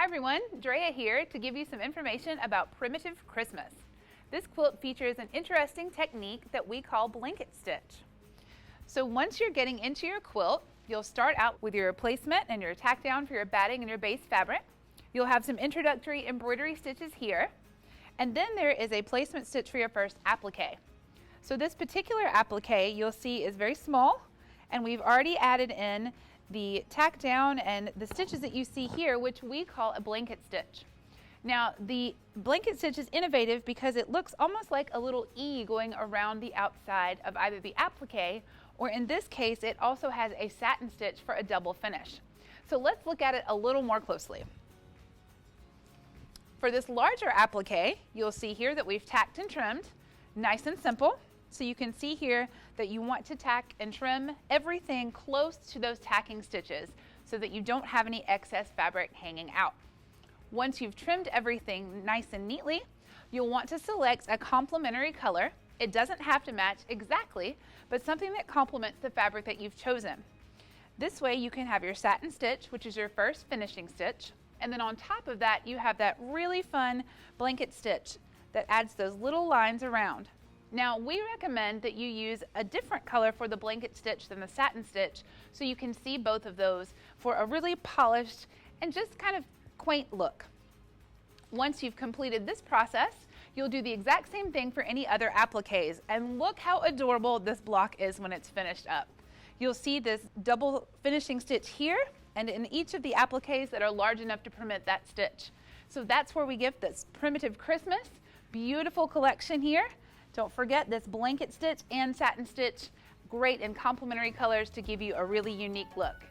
everyone, Drea here to give you some information about Primitive Christmas. This quilt features an interesting technique that we call blanket stitch. So once you're getting into your quilt, you'll start out with your placement and your tack down for your batting and your base fabric. You'll have some introductory embroidery stitches here, and then there is a placement stitch for your first applique. So this particular applique you'll see is very small, and we've already added in the tack down and the stitches that you see here, which we call a blanket stitch. Now the blanket stitch is innovative because it looks almost like a little E going around the outside of either the applique, or in this case it also has a satin stitch for a double finish. So let's look at it a little more closely. For this larger applique, you'll see here that we've tacked and trimmed, nice and simple. So you can see here that you want to tack and trim everything close to those tacking stitches so that you don't have any excess fabric hanging out. Once you've trimmed everything nice and neatly, you'll want to select a complementary color. It doesn't have to match exactly, but something that complements the fabric that you've chosen. This way you can have your satin stitch, which is your first finishing stitch, and then on top of that you have that really fun blanket stitch that adds those little lines around. Now we recommend that you use a different color for the blanket stitch than the satin stitch so you can see both of those for a really polished and just kind of quaint look. Once you've completed this process, you'll do the exact same thing for any other appliques, and look how adorable this block is when it's finished up. You'll see this double finishing stitch here and in each of the appliques that are large enough to permit that stitch. So that's where we give this Primitive Christmas beautiful collection here. Don't forget this blanket stitch and satin stitch, great in complementary colors to give you a really unique look.